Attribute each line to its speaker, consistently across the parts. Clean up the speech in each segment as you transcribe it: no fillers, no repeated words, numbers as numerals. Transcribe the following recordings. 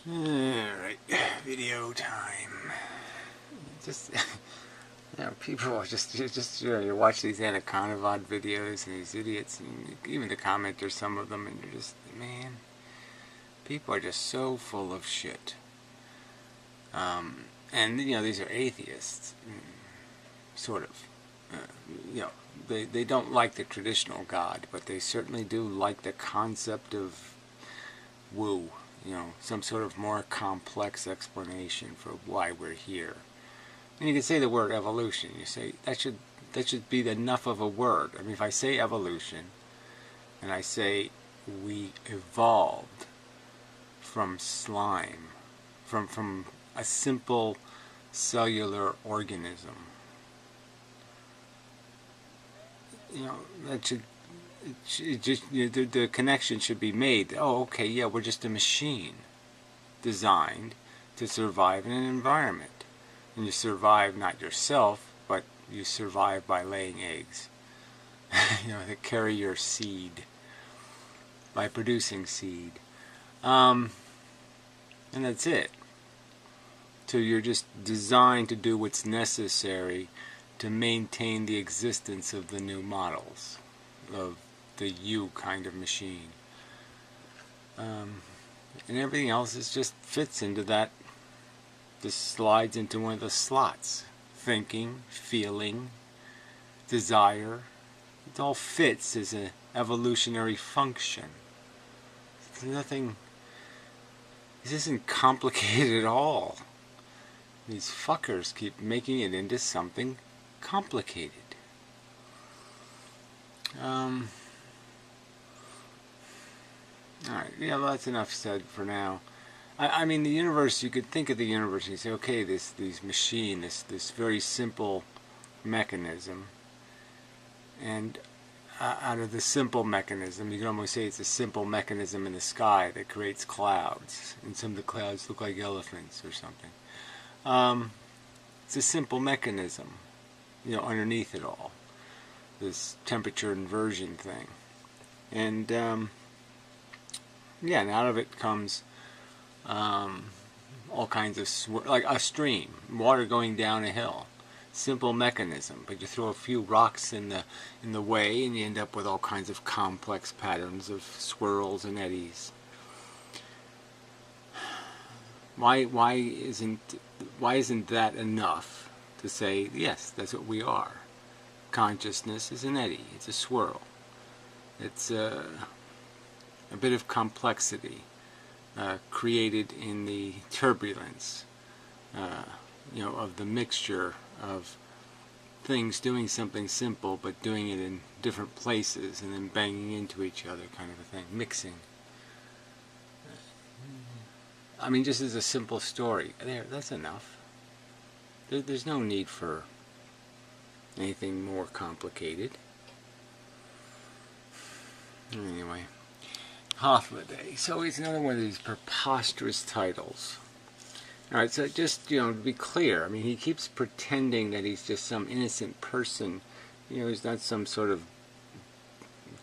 Speaker 1: Alright, video time. Just, people are just you watch these Anaconda videos and these idiots, and even the commenters, some of them, and you're just, man, people are just so full of shit. And, these are atheists, sort of. They don't like the traditional God, but they certainly do like the concept of woo. Some sort of more complex explanation for why we're here. And you can say the word evolution. You say that should be enough of a word. I mean, if I say evolution, and I say we evolved from slime, from a simple cellular organism, that should. The connection should be made. Oh, okay, yeah, we're just a machine designed to survive in an environment. And you survive not yourself, but you survive by laying eggs. That carry your seed, by producing seed. And that's it. So you're just designed to do what's necessary to maintain the existence of the new models, of the you kind of machine. And everything else just fits into that, just slides into one of the slots. Thinking, feeling, desire, it all fits as an evolutionary function. It's nothing, this isn't complicated at all. These fuckers keep making it into something complicated. Alright, yeah, well, that's enough said for now. I mean, the universe, you could think of the universe and you say, okay, this machine, this very simple mechanism, and out of the simple mechanism, you can almost say it's a simple mechanism in the sky that creates clouds, and some of the clouds look like elephants or something. It's a simple mechanism, underneath it all, this temperature inversion thing. And, and out of it comes all kinds of like a stream, water going down a hill. Simple mechanism, but you throw a few rocks in the way, and you end up with all kinds of complex patterns of swirls and eddies. Why isn't that enough to say yes, that's what we are? Consciousness is an eddy. It's a swirl. It's a bit of complexity created in the turbulence, of the mixture of things doing something simple, but doing it in different places and then banging into each other, kind of a thing, mixing. I mean, just as a simple story, that's enough. There's no need for anything more complicated. Anyway. Trollythloday. So it's another one of these preposterous titles. Alright, so just, to be clear, I mean, he keeps pretending that he's just some innocent person. He's not some sort of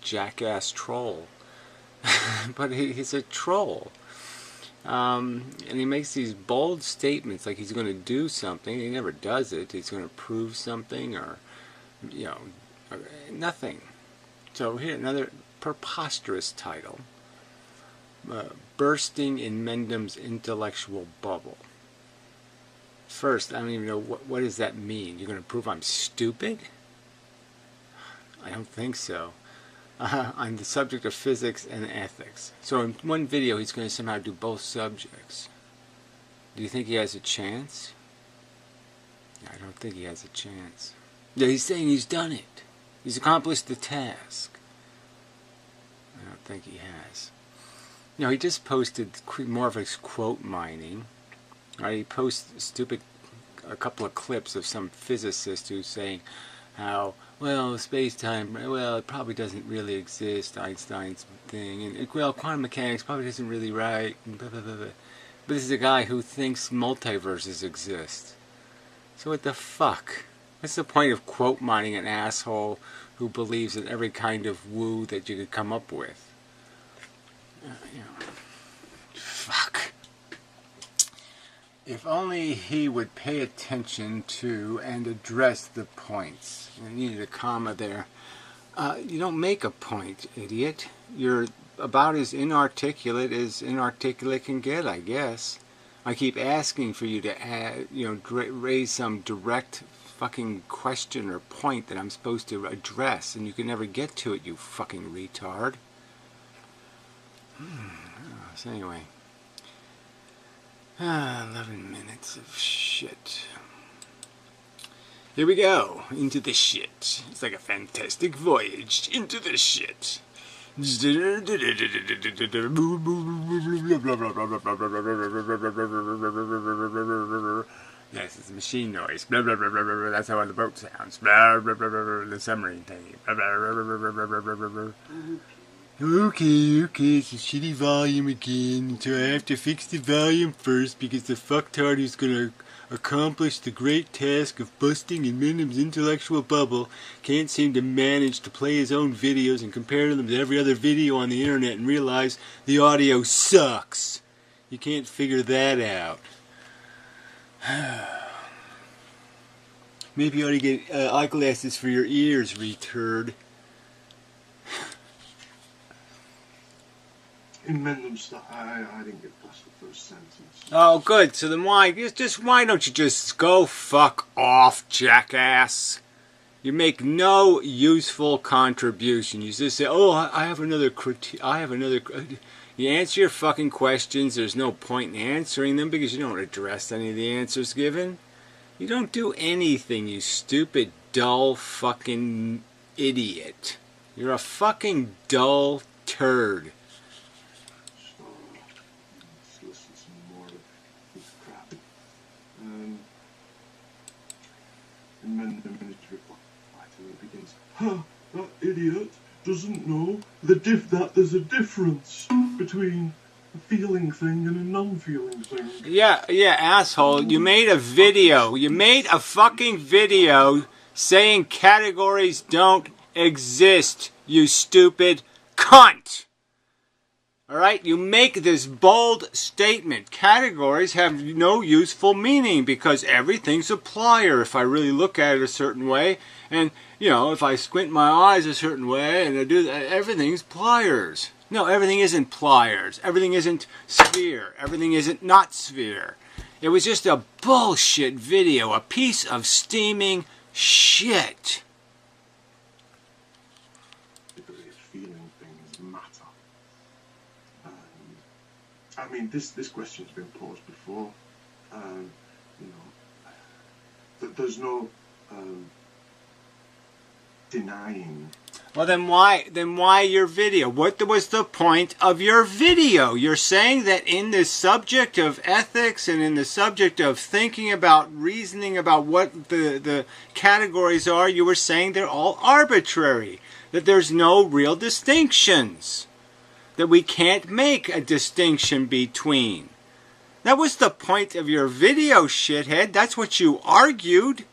Speaker 1: jackass troll. But he's a troll. And he makes these bold statements like he's going to do something. He never does it. He's going to prove something or nothing. So here, another preposterous title. Bursting in Mendham's intellectual bubble. First, I don't even know what does that mean. You're going to prove I'm stupid? I don't think so. On the subject of physics and ethics. So in one video he's going to somehow do both subjects. Do you think he has a chance? I don't think he has a chance. Yeah, he's saying he's done it. He's accomplished the task. I don't think he has. He just posted more of his quote mining. Right? He posts a couple of clips of some physicist who's saying how, well, space-time, well, it probably doesn't really exist, Einstein's thing, and, well, quantum mechanics probably isn't really right, and blah, blah, blah, blah. But this is a guy who thinks multiverses exist. So what the fuck? What's the point of quote mining an asshole who believes in every kind of woo that you could come up with? Fuck. If only he would pay attention to and address the points. I needed a comma there. You don't make a point, idiot. You're about as inarticulate can get, I guess. I keep asking for you to add, raise some direct fucking question or point that I'm supposed to address, and you can never get to it, you fucking retard. So anyway, 11 minutes of shit. Here we go, into the shit. It's like a fantastic voyage into the shit. Yes, it's a machine noise. That's how the boat sounds. The submarine thing. Okay, it's a shitty volume again, so I have to fix the volume first because the fucktard who's gonna accomplish the great task of busting in Minim's intellectual bubble can't seem to manage to play his own videos and compare them to every other video on the internet and realize the audio sucks. You can't figure that out. Maybe you ought to get eyeglasses for your ears, retard.
Speaker 2: In Minim's, I didn't get past the first sentence.
Speaker 1: Oh, good. So then why don't you just go fuck off, jackass? You make no useful contribution. You just say, "Oh, I have another critique. You answer your fucking questions. There's no point in answering them because you don't address any of the answers given. You don't do anything, you stupid, dull fucking idiot. You're a fucking dull turd."
Speaker 2: And then the minute reply to it begins, that idiot doesn't know that there's a difference between a feeling thing and a non-feeling thing.
Speaker 1: Yeah, asshole. You made a video. You made a fucking video saying categories don't exist, you stupid cunt. Alright, you make this bold statement. Categories have no useful meaning because everything's a plier if I really look at it a certain way. And, if I squint my eyes a certain way and I do that, everything's pliers. No, everything isn't pliers. Everything isn't sphere. Everything isn't not sphere. It was just a bullshit video. A piece of steaming shit.
Speaker 2: I mean, this question's been posed before. There's no denying.
Speaker 1: Well, then why your video? What was the point of your video? You're saying that in the subject of ethics and in the subject of thinking about, reasoning about what the categories are, you were saying they're all arbitrary, that there's no real distinctions, that we can't make a distinction between. That was the point of your video, shithead. That's what you argued.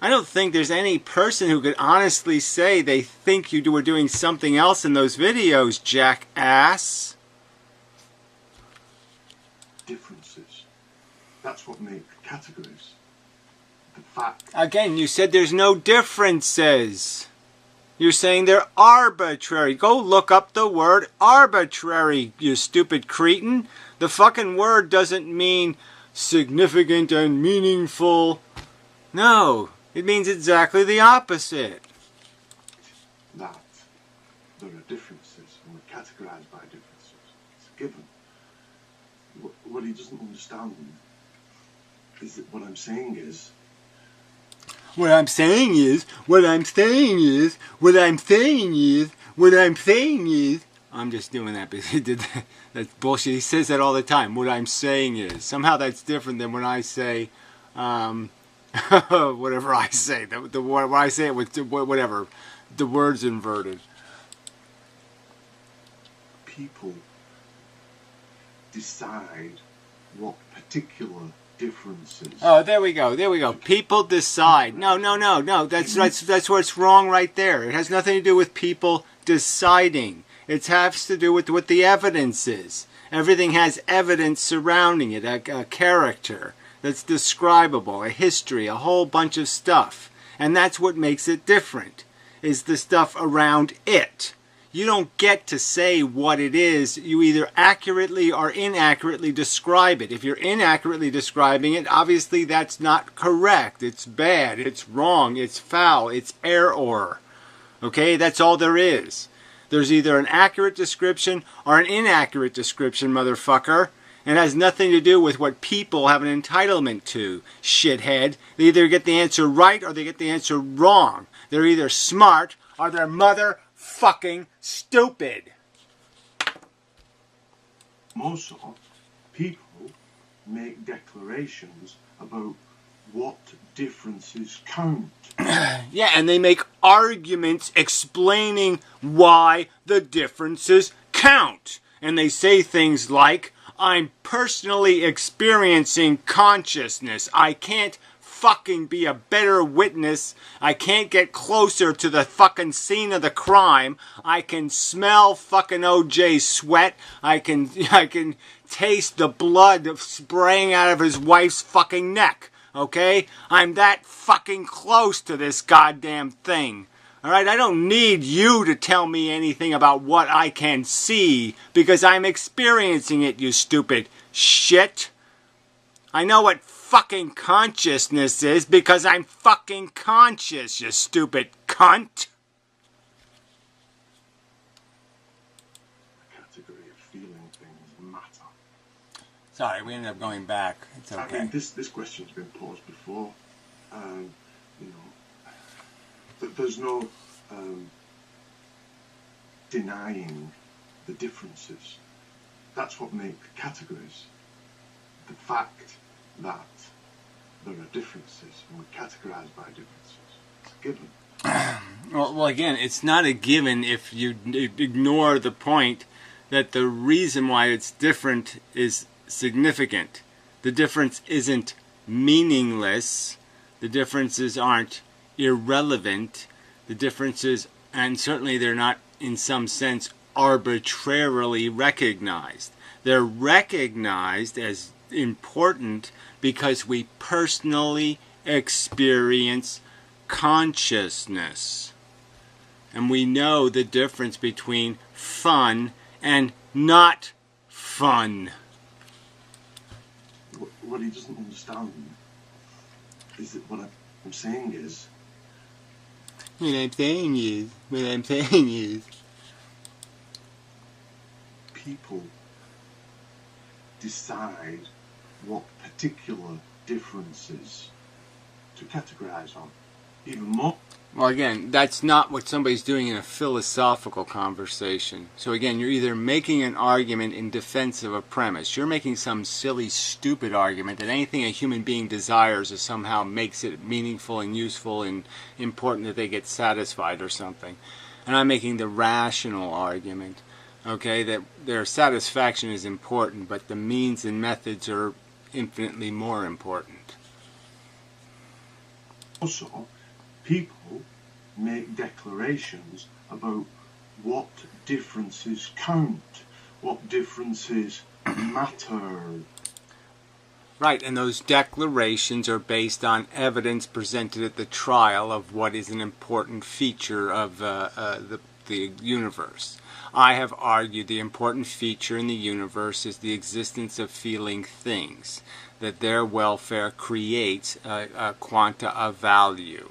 Speaker 1: I don't think there's any person who could honestly say they think you were doing something else in those videos, jackass.
Speaker 2: Differences. That's what make categories. The fact.
Speaker 1: Again, you said there's no differences. You're saying they're arbitrary. Go look up the word arbitrary, you stupid cretin. The fucking word doesn't mean significant and meaningful. No, it means exactly the opposite.
Speaker 2: That there are differences and we're categorized by differences. It's a given. What he doesn't understand is that what I'm saying is
Speaker 1: I'm just doing that because he did that. That's bullshit. He says that all the time. What I'm saying is. Somehow that's different than when I say, whatever I say. When I say it with whatever, the word's inverted.
Speaker 2: People decide what particular differences.
Speaker 1: Oh, there we go. People decide. No. That's what's wrong right there. It has nothing to do with people deciding. It has to do with what the evidence is. Everything has evidence surrounding it, a character that's describable, a history, a whole bunch of stuff. And that's what makes it different, is the stuff around it. You don't get to say what it is. You either accurately or inaccurately describe it. If you're inaccurately describing it, obviously that's not correct. It's bad, it's wrong, it's foul, it's error. Okay, that's all there is. There's either an accurate description or an inaccurate description, motherfucker. And it has nothing to do with what people have an entitlement to, shithead. They either get the answer right or they get the answer wrong. They're either smart or they're motherfucking stupid.
Speaker 2: Also, people make declarations about what differences count.
Speaker 1: Yeah, and they make arguments explaining why the differences count. And they say things like, I'm personally experiencing consciousness. I can't fucking be a better witness. I can't get closer to the fucking scene of the crime. I can smell fucking OJ sweat. I can taste the blood spraying out of his wife's fucking neck. Okay? I'm that fucking close to this goddamn thing. Alright, I don't need you to tell me anything about what I can see, because I'm experiencing it, you stupid shit. I know what fucking consciousness is, because I'm fucking conscious, you stupid cunt.
Speaker 2: The category of feeling things matter.
Speaker 1: Sorry, we ended up going back. It's okay.
Speaker 2: I mean, this question's been posed before. You know, there's no denying the differences. That's what makes categories. The fact that there are differences and we're categorized by differences. It's a given.
Speaker 1: Well, again, it's not a given if you ignore the point that the reason why it's different is significant. The difference isn't meaningless. The differences aren't irrelevant. The differences, and certainly they're not in some sense arbitrarily recognized. They're recognized as important because we personally experience consciousness. And we know the difference between fun and not fun.
Speaker 2: What he doesn't understand is that what I'm saying is...
Speaker 1: What I'm saying is...
Speaker 2: people decide what particular differences to categorize on. Even more...
Speaker 1: Well, again, that's not what somebody's doing in a philosophical conversation. So again, you're either making an argument in defense of a premise. You're making some silly, stupid argument that anything a human being desires is somehow makes it meaningful and useful and important that they get satisfied or something. And I'm making the rational argument, okay, that their satisfaction is important, but the means and methods are infinitely more important.
Speaker 2: Also, people make declarations about what differences count, what differences matter.
Speaker 1: Right, and those declarations are based on evidence presented at the trial of what is an important feature of the universe. I have argued the important feature in the universe is the existence of feeling things, that their welfare creates a quanta of value.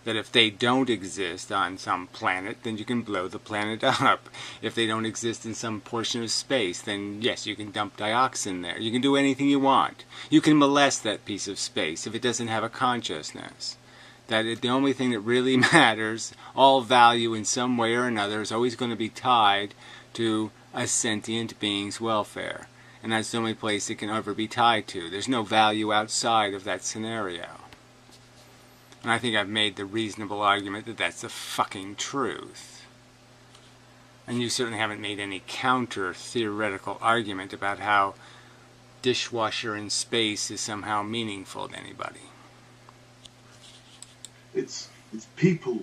Speaker 1: That if they don't exist on some planet, then you can blow the planet up. If they don't exist in some portion of space, then yes, you can dump dioxin there. You can do anything you want. You can molest that piece of space if it doesn't have a consciousness. That the only thing that really matters, all value in some way or another, is always going to be tied to a sentient being's welfare. And that's the only place it can ever be tied to. There's no value outside of that scenario. And I think I've made the reasonable argument that that's the fucking truth. And you certainly haven't made any counter-theoretical argument about how dishwasher in space is somehow meaningful to anybody.
Speaker 2: It's people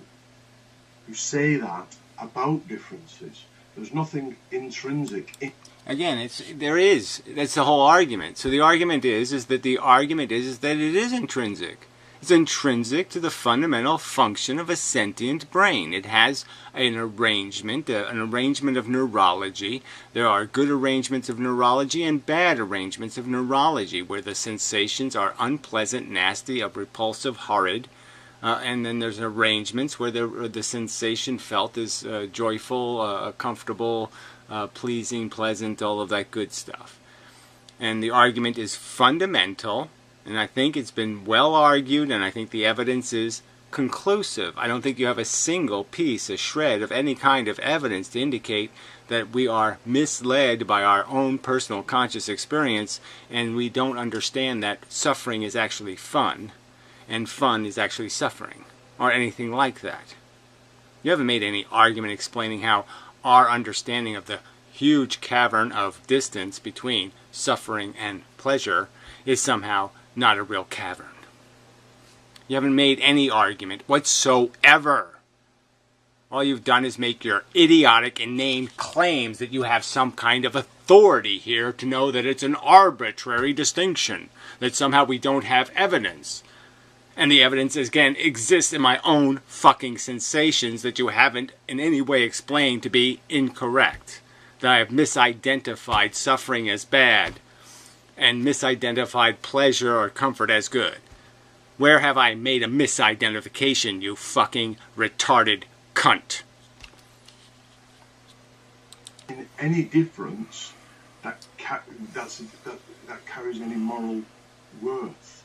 Speaker 2: who say that about differences There's nothing intrinsic in.
Speaker 1: Again, that's the whole argument. So the argument is that it is intrinsic. It's intrinsic to the fundamental function of a sentient brain. It has an arrangement of neurology. There are good arrangements of neurology and bad arrangements of neurology, where the sensations are unpleasant, nasty, repulsive, horrid. And then there's arrangements where the sensation felt is joyful, comfortable, pleasing, pleasant, all of that good stuff. And the argument is fundamental, and I think it's been well argued, and I think the evidence is conclusive. I don't think you have a single piece, a shred of any kind of evidence to indicate that we are misled by our own personal conscious experience, and we don't understand that suffering is actually fun, and fun is actually suffering, or anything like that. You haven't made any argument explaining how our understanding of the huge cavern of distance between suffering and pleasure is somehow not a real cavern. You haven't made any argument whatsoever. All you've done is make your idiotic, inane claims that you have some kind of authority here to know that it's an arbitrary distinction, that somehow we don't have evidence. And the evidence, again, exists in my own fucking sensations that you haven't in any way explained to be incorrect. That I have misidentified suffering as bad and misidentified pleasure or comfort as good. Where have I made a misidentification, you fucking retarded cunt?
Speaker 2: In any difference that carries any moral worth.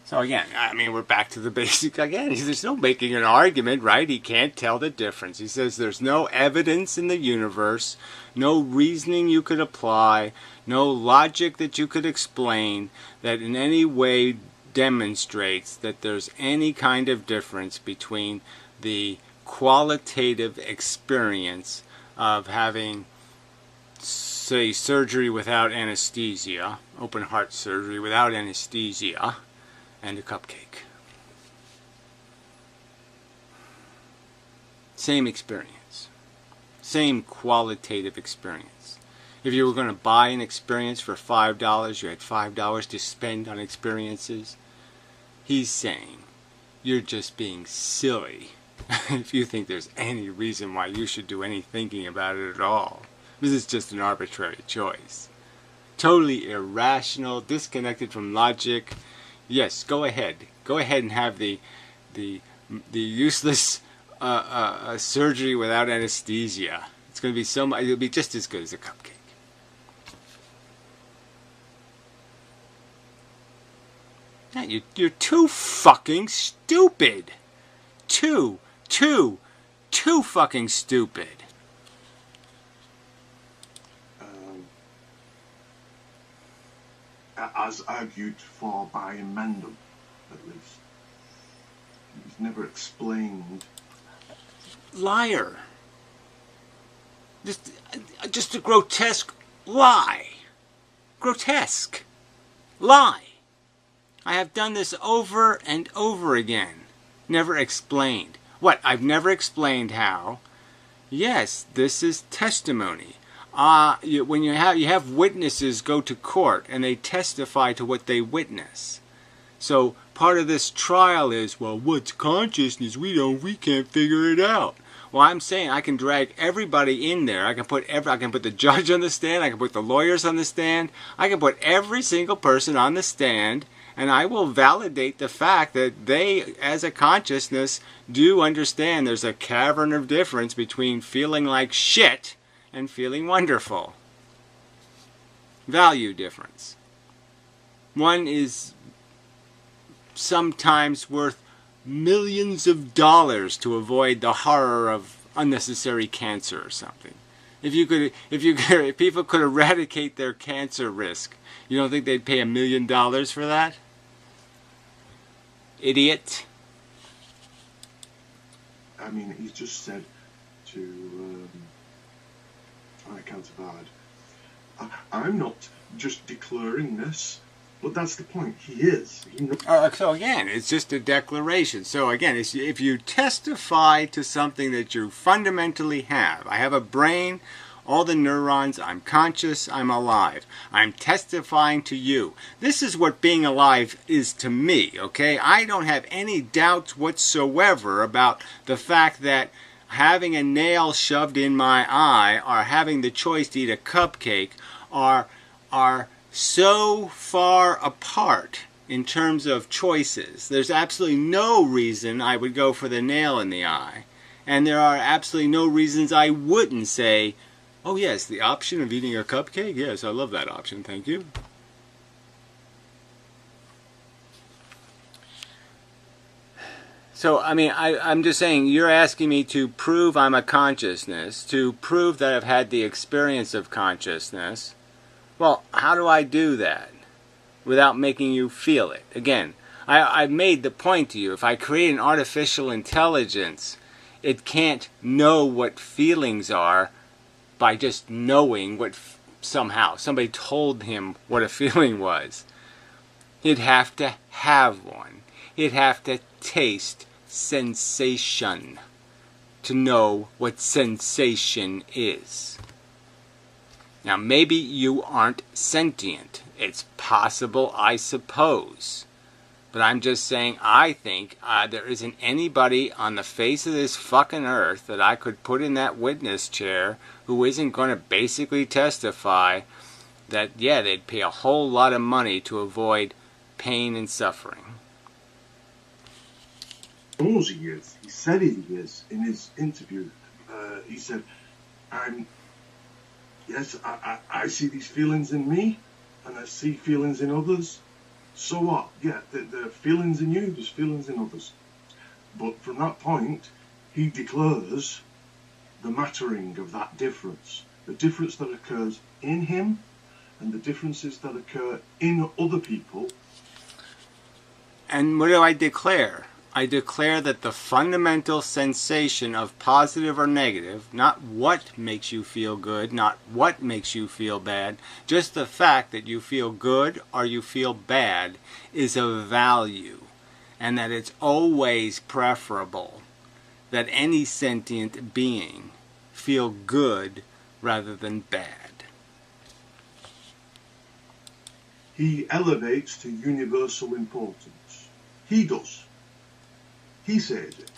Speaker 1: So again, I mean, we're back to the basic again. There's no making an argument, right? He can't tell the difference. He says there's no evidence in the universe, no reasoning you could apply, no logic that you could explain that in any way demonstrates that there's any kind of difference between the qualitative experience of having, say, surgery without anesthesia, open heart surgery without anesthesia, and a cupcake. Same experience. Same qualitative experience. If you were going to buy an experience for $5, you had $5 to spend on experiences, he's saying you're just being silly if you think there's any reason why you should do any thinking about it at all. This is just an arbitrary choice. Totally irrational, disconnected from logic. Yes, go ahead. Go ahead and have the useless surgery without anesthesia. It's going to be so much. It'll be just as good as a cupcake. Yeah, you're too fucking stupid. Too fucking stupid.
Speaker 2: As argued for by Mendel, at least. He's never explained.
Speaker 1: Liar. Just a grotesque lie. Grotesque. Lie. I have done this over and over again. Never explained. What? I've never explained how. Yes, this is testimony. When you have witnesses go to court and they testify to what they witness. So part of this trial is, well, what's consciousness? We can't figure it out. Well, I'm saying I can drag everybody in there. I can put the judge on the stand. I can put the lawyers on the stand. I can put every single person on the stand, and I will validate the fact that they, as a consciousness, do understand there's a cavern of difference between feeling like shit and feeling wonderful. Value difference. One is sometimes worth millions of dollars to avoid the horror of unnecessary cancer or something. If people could eradicate their cancer risk, you don't think they'd pay $1 million for that? Idiot.
Speaker 2: I mean, he's just said to on account of God, I'm not just declaring this, but that's the point. He is.
Speaker 1: So again, it's just a declaration. So again, if you testify to something that you fundamentally have, I have a brain all the neurons, I'm conscious, I'm alive. I'm testifying to you. This is what being alive is to me, okay? I don't have any doubts whatsoever about the fact that having a nail shoved in my eye or having the choice to eat a cupcake are so far apart in terms of choices. There's absolutely no reason I would go for the nail in the eye. And there are absolutely no reasons I wouldn't say, oh yes, the option of eating a cupcake? Yes, I love that option, thank you. So, I mean, I'm just saying, you're asking me to prove I'm a consciousness, to prove that I've had the experience of consciousness. Well, how do I do that without making you feel it? Again, I've made the point to you, if I create an artificial intelligence, it can't know what feelings are by just knowing what somehow somebody told him what a feeling was. He'd have to have one. He'd have to taste sensation to know what sensation is. Now, maybe you aren't sentient. It's possible, I suppose. But I'm just saying, I think there isn't anybody on the face of this fucking earth that I could put in that witness chair who isn't going to basically testify that, yeah, they'd pay a whole lot of money to avoid pain and suffering.
Speaker 2: Knows he is. He said he is in his interview. He said, yes, I see these feelings in me, and I see feelings in others. So what? Yeah, there are feelings in you, there's feelings in others. But from that point, he declares the mattering of that difference. The difference that occurs in him, and the differences that occur in other people.
Speaker 1: And what do I declare? I declare that the fundamental sensation of positive or negative, not what makes you feel good, not what makes you feel bad, just the fact that you feel good or you feel bad is of value, and that it's always preferable that any sentient being feel good rather than bad.
Speaker 2: He elevates to universal importance. He does. He says it.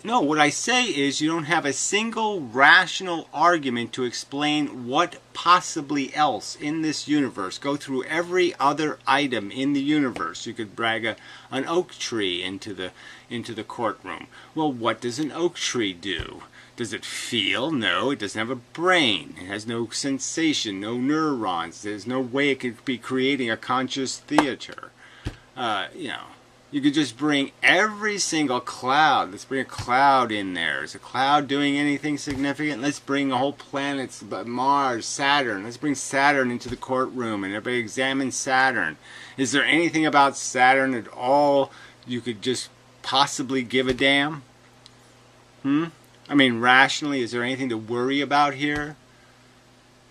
Speaker 1: No, what I say is you don't have a single rational argument to explain what possibly else in this universe. Go through every other item in the universe. You could drag an oak tree into the courtroom. Well, what does an oak tree do? Does it feel? No, it doesn't have a brain. It has no sensation, no neurons. There's no way it could be creating a conscious theater. You could just bring every single cloud. Let's bring a cloud in there. Is a cloud doing anything significant? Let's bring a whole planet, Mars, Saturn. Let's bring Saturn into the courtroom and everybody examine Saturn. Is there anything about Saturn at all you could just possibly give a damn? I mean, rationally, is there anything to worry about here?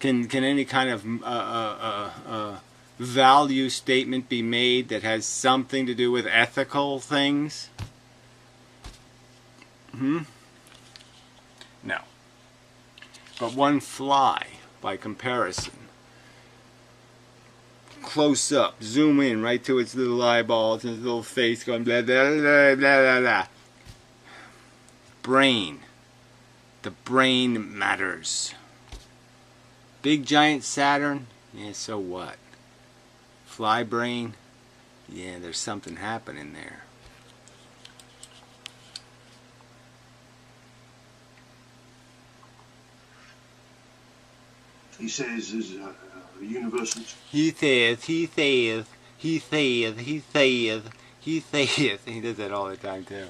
Speaker 1: Can any kind of value statement be made that has something to do with ethical things? No. But one fly, by comparison, close up, zoom in right to its little eyeballs and its little face going blah blah blah blah blah blah. Brain. The brain matters. Big giant Saturn? Yeah, so what? Fly brain? Yeah, there's something happening there.
Speaker 2: He says there's a universal...
Speaker 1: He says. He does that all the time too.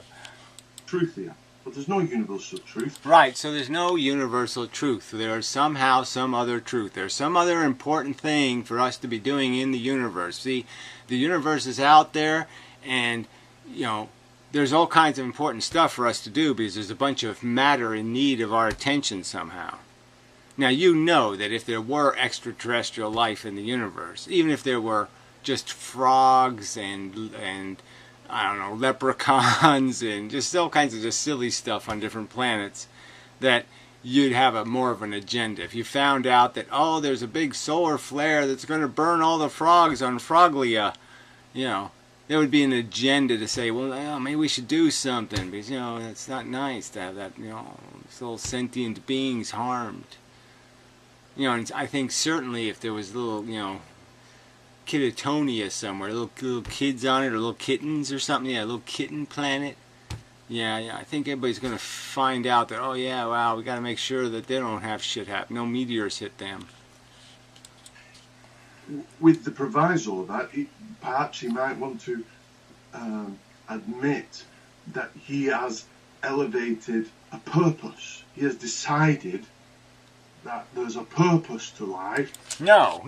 Speaker 2: Truth here. But there's no universal truth.
Speaker 1: Right, so there's no universal truth. There is somehow some other truth. There's some other important thing for us to be doing in the universe. See, the universe is out there, and, there's all kinds of important stuff for us to do because there's a bunch of matter in need of our attention somehow. Now, you know that if there were extraterrestrial life in the universe, even if there were just frogs and I don't know, leprechauns and just all kinds of just silly stuff on different planets, that you'd have a more of an agenda. If you found out that, oh, there's a big solar flare that's going to burn all the frogs on Froglia, you know, there would be an agenda to say, well, maybe we should do something, because, you know, it's not nice to have that, you know, these little sentient beings harmed. You know, and I think certainly if there was little, you know, Kittonia somewhere, little kids on it, or little kittens or something, yeah, a little kitten planet. Yeah, I think everybody's going to find out that, oh yeah, wow, we got to make sure that they don't have shit happen. No meteors hit them.
Speaker 2: With the proviso that perhaps he might want to admit that he has elevated a purpose. He has decided that there's a purpose to life.
Speaker 1: No.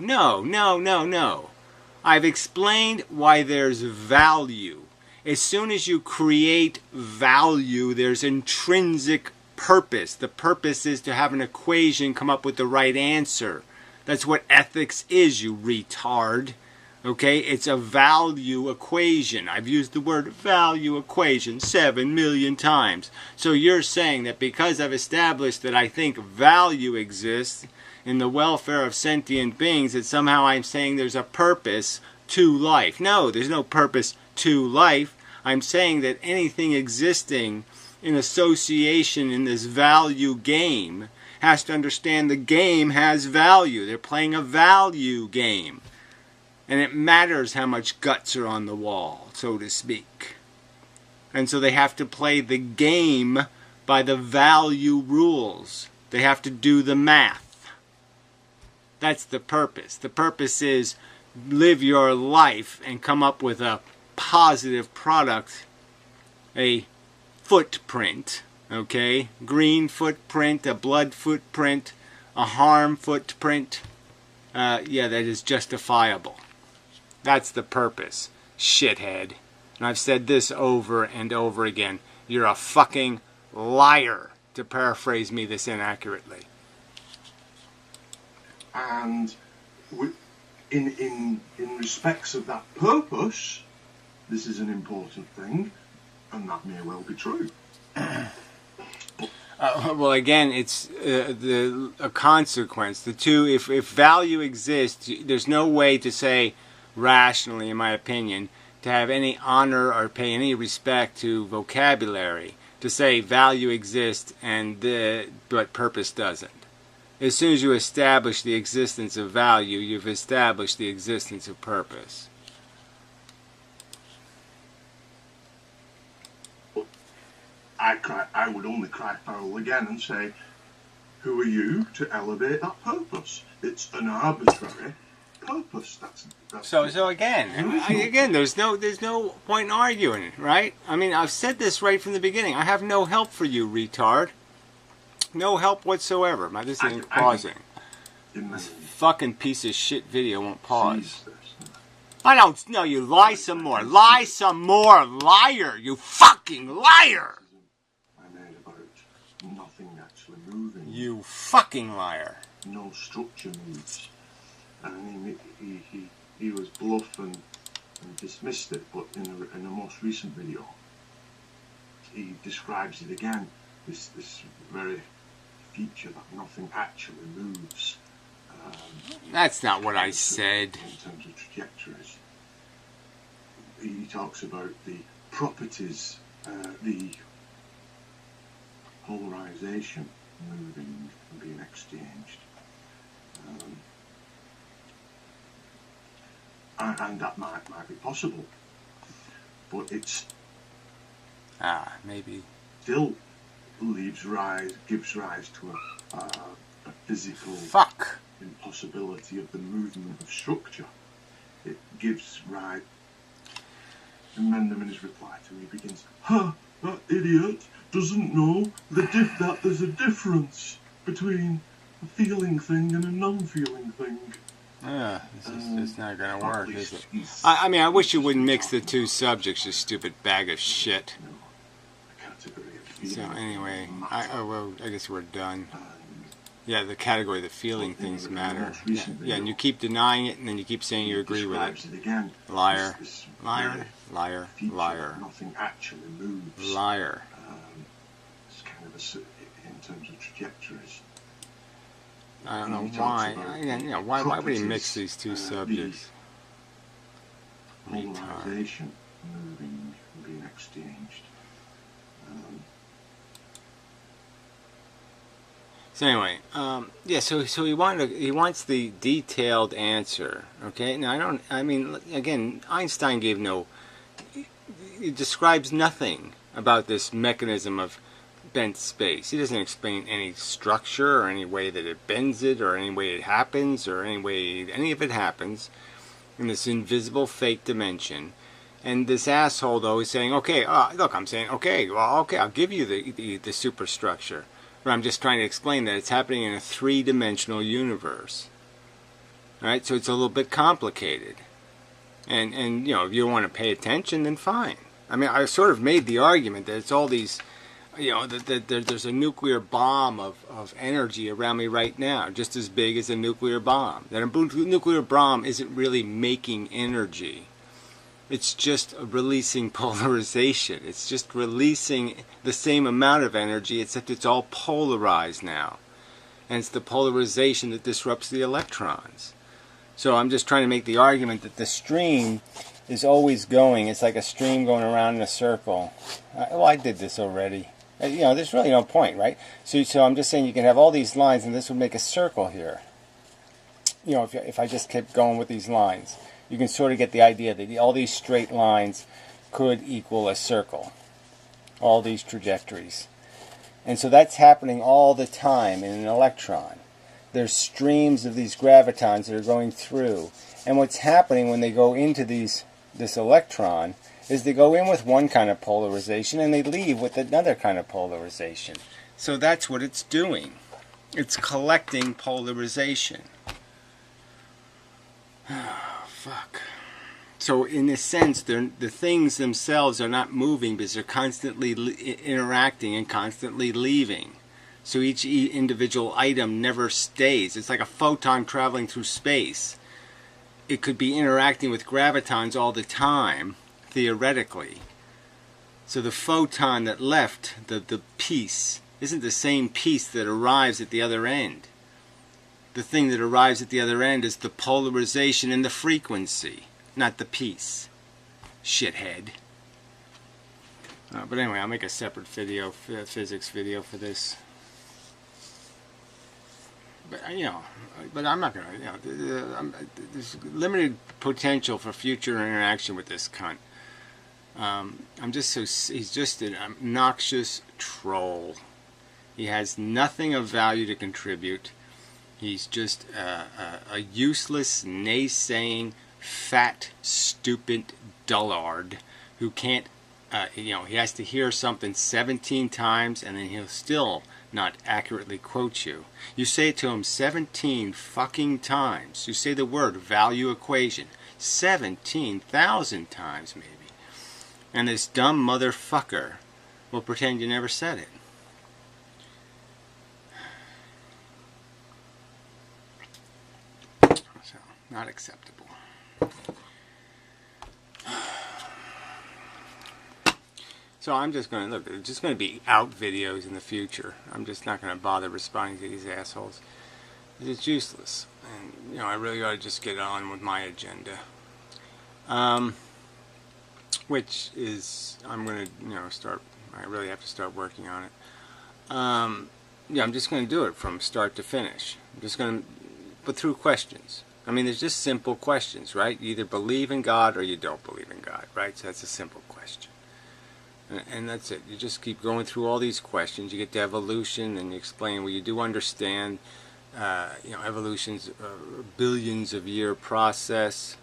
Speaker 1: I've explained why there's value. As soon as you create value, there's intrinsic purpose. The purpose is to have an equation come up with the right answer. That's what ethics is, you retard. Okay? It's a value equation. I've used the word value equation 7 million times. So you're saying that because I've established that I think value exists in the welfare of sentient beings, that somehow I'm saying there's a purpose to life. No, there's no purpose to life. I'm saying that anything existing in association in this value game has to understand the game has value. They're playing a value game. And it matters how much guts are on the wall, so to speak. And so they have to play the game by the value rules. They have to do the math. That's the purpose. The purpose is live your life and come up with a positive product, a footprint, okay? Green footprint, a blood footprint, a harm footprint. Yeah, that is justifiable. That's the purpose, shithead. And I've said this over and over again. You're a fucking liar, to paraphrase me this inaccurately.
Speaker 2: And in respects of that purpose, this is an important thing, and that may well be true.
Speaker 1: Well, again, it's a consequence. The two, if value exists, there's no way to say rationally, in my opinion, to have any honor or pay any respect to vocabulary, to say value exists and but purpose doesn't. As soon as you establish the existence of value, you've established the existence of purpose.
Speaker 2: I would only cry foul again and say, who are you to elevate that purpose? It's an arbitrary purpose. That's
Speaker 1: so again, there's no point in arguing, right? I mean, I've said this right from the beginning. I have no help for you, retard. No help whatsoever. This isn't pausing. This fucking piece of shit video won't pause. I don't know. You lie some more. Lie some more, liar. You fucking liar.
Speaker 2: I made about nothing actually moving.
Speaker 1: You fucking liar.
Speaker 2: No structure moves. And he was bluff and dismissed it, but in a most recent video, he describes it again. This very feature that nothing actually moves.
Speaker 1: That's not what I said.
Speaker 2: In terms of trajectories, he talks about the properties, the polarization moving and being exchanged. And that might be possible, but it's
Speaker 1: maybe
Speaker 2: still gives rise to a physical impossibility of the movement of structure. It gives rise. And then in his reply to me begins, that idiot doesn't know that there's a difference between a feeling thing and a non-feeling thing.
Speaker 1: It's not going to work, is it? I mean, I wish you wouldn't mix the two subjects, you stupid bag of shit. So anyway, I guess we're done. Yeah, the category, the feeling things matter. Yeah, and you keep denying it, and then you keep saying you agree with it. Liar. Liar. Liar. Liar.
Speaker 2: Nothing actually moves.
Speaker 1: Liar.
Speaker 2: It's kind of terms of trajectories.
Speaker 1: I don't know
Speaker 2: He talks
Speaker 1: why.
Speaker 2: about
Speaker 1: Again, why would he mix
Speaker 2: properties,
Speaker 1: these two subjects? Retard.
Speaker 2: Polarization moving and being exchanged.
Speaker 1: So anyway, yeah. So he wants the detailed answer. Okay. Now I mean, again, Einstein gave no. He describes nothing about this mechanism of bent space. He doesn't explain any structure or any way that it bends it or any way it happens or any way any of it happens in this invisible fake dimension. And this asshole though is saying, okay, look, I'm saying, okay, well, okay, I'll give you the superstructure. But I'm just trying to explain that it's happening in a three-dimensional universe. All right, so it's a little bit complicated. And you know, if you want to pay attention, then fine. I mean, I sort of made the argument that it's all these, you know, that there's a nuclear bomb of energy around me right now, just as big as a nuclear bomb. That a nuclear bomb isn't really making energy. It's just releasing polarization. It's just releasing the same amount of energy, except it's all polarized now. And it's the polarization that disrupts the electrons. So I'm just trying to make the argument that the stream is always going. It's like a stream going around in a circle. Well, I did this already. You know, there's really no point, right? So I'm just saying you can have all these lines, and this would make a circle here. You know, if I just kept going with these lines, you can sort of get the idea that all these straight lines could equal a circle. All these trajectories. And so that's happening all the time in an electron. There's streams of these gravitons that are going through. And what's happening when they go into this electron is they go in with one kind of polarization and they leave with another kind of polarization. So that's what it's doing. It's collecting polarization. Oh, fuck. So in a sense, the things themselves are not moving because they're constantly interacting and constantly leaving. So each individual item never stays. It's like a photon traveling through space. It could be interacting with gravitons all the time, theoretically. So the photon that left, the piece, isn't the same piece that arrives at the other end. The thing that arrives at the other end is the polarization and the frequency, not the piece. Shithead. But anyway, I'll make a separate video, physics video for this. But, you know, but I'm not going to, you know, there's limited potential for future interaction with this cunt. He's just an obnoxious troll. He has nothing of value to contribute. He's just a useless, naysaying, fat, stupid dullard who can't, you know, he has to hear something 17 times and then he'll still not accurately quote you. You say it to him 17 fucking times. You say the word value equation 17,000 times maybe. And this dumb motherfucker will pretend you never said it. So, not acceptable. So I'm just going to, look, there's just going to be out videos in the future. I'm just not going to bother responding to these assholes. It's useless. And, you know, I really ought to just get on with my agenda. Which is, I'm going to, you know, I really have to start working on it. Yeah, I'm just going to do it from start to finish. I'm just going to, but through questions. I mean, there's just simple questions, right? You either believe in God or you don't believe in God, right? So that's a simple question. And that's it. You just keep going through all these questions. You get to evolution and you explain, well, you do understand, you know, evolution's a billions of year process,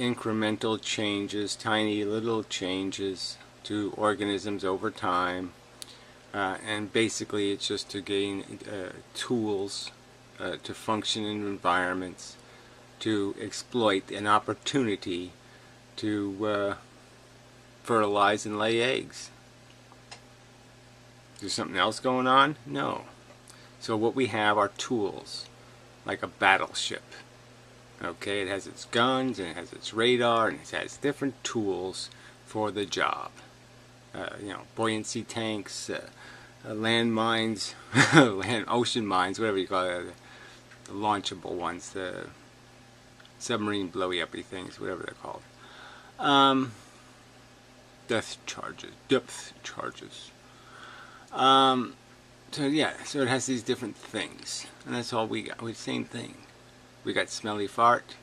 Speaker 1: incremental changes, tiny little changes to organisms over time. And basically it's just to gain tools to function in environments, to exploit an opportunity to fertilize and lay eggs. Is there something else going on? No. So what we have are tools, like a battleship. Okay, it has its guns and it has its radar and it has different tools for the job. You know, buoyancy tanks, land mines, ocean mines, whatever you call it, the launchable ones, the submarine blowy-uppy things, whatever they're called. Depth charges. So yeah, so it has these different things, and that's all we got. Same thing. We got smelly fart.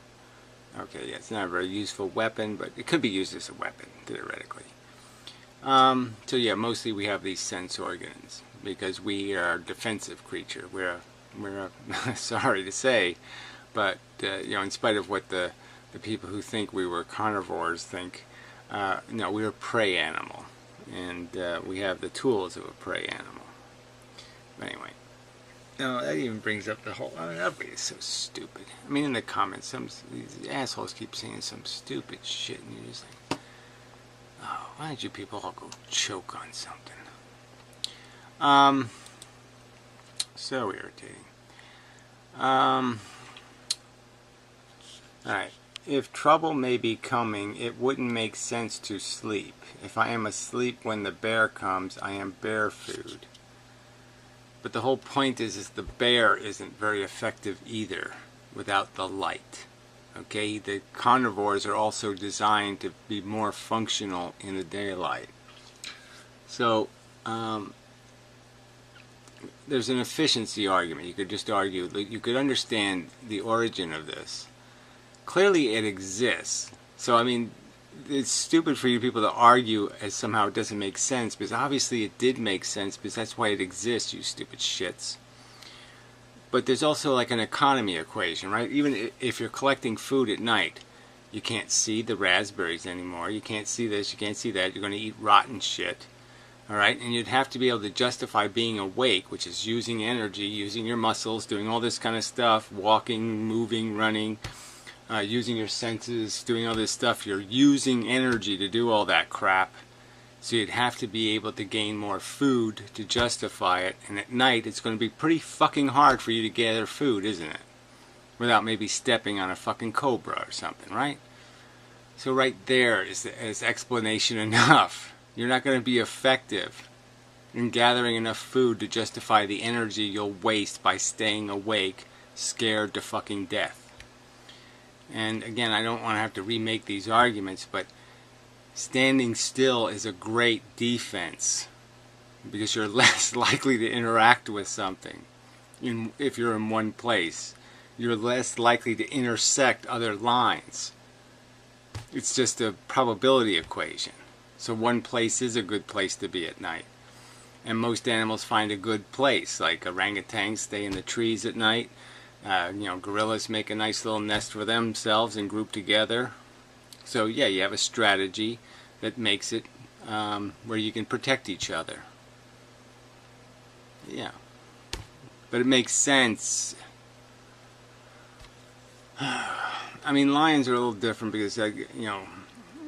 Speaker 1: Okay, yeah, it's not a very useful weapon, but it could be used as a weapon, theoretically. So yeah, mostly we have these sense organs, because we are a defensive creature. We're sorry to say, but you know, in spite of what the people who think we were carnivores think, no, we're a prey animal, and we have the tools of a prey animal. But anyway, no, that even brings up the whole. I mean, everybody is so stupid. I mean, in the comments, these assholes keep saying some stupid shit, and you're just like, oh, why don't you people all go choke on something? So irritating. Alright. If trouble may be coming, it wouldn't make sense to sleep. If I am asleep when the bear comes, I am bear food. But the whole point is the bear isn't very effective either without the light. Okay, the carnivores are also designed to be more functional in the daylight. So, there's an efficiency argument. You could just argue, you could understand the origin of this. Clearly it exists. So, I mean, it's stupid for you people to argue as somehow it doesn't make sense, because obviously it did make sense, because that's why it exists, you stupid shits. But there's also like an economy equation, right? Even if you're collecting food at night, you can't see the raspberries anymore. You can't see this, you can't see that. You're going to eat rotten shit. Alright? And you'd have to be able to justify being awake, which is using energy, using your muscles, doing all this kind of stuff, walking, moving, running, using your senses, doing all this stuff. You're using energy to do all that crap. So you'd have to be able to gain more food to justify it. And at night, it's going to be pretty fucking hard for you to gather food, isn't it? Without maybe stepping on a fucking cobra or something, right? So right there is explanation enough. You're not going to be effective in gathering enough food to justify the energy you'll waste by staying awake, scared to fucking death. And again, I don't want to have to remake these arguments, but standing still is a great defense, because you're less likely to interact with something if you're in one place. You're less likely to intersect other lines. It's just a probability equation. So one place is a good place to be at night. And most animals find a good place, like orangutans stay in the trees at night. You know, gorillas make a nice little nest for themselves and group together. So yeah, you have a strategy that makes it where you can protect each other. Yeah. But it makes sense. I mean, lions are a little different because, you know,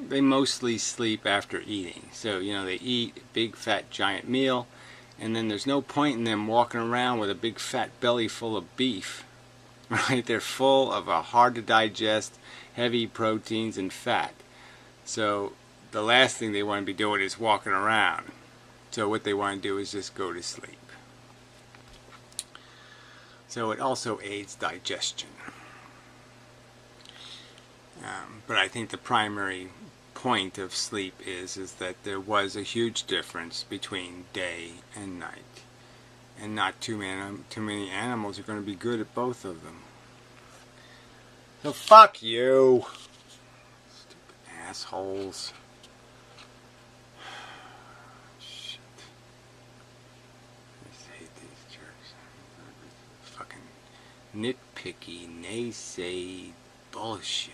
Speaker 1: they mostly sleep after eating. So, you know, they eat a big, fat, giant meal, and then there's no point in them walking around with a big, fat belly full of beef. Right? They're full of a hard-to-digest, heavy proteins and fat. So, the last thing they want to be doing is walking around. So, what they want to do is just go to sleep. So, it also aids digestion. But I think the primary point of sleep is that there was a huge difference between day and night, and not too many animals are going to be good at both of them. So fuck you, stupid assholes. Shit, I just hate these jerks. Fucking nitpicky, naysay bullshit.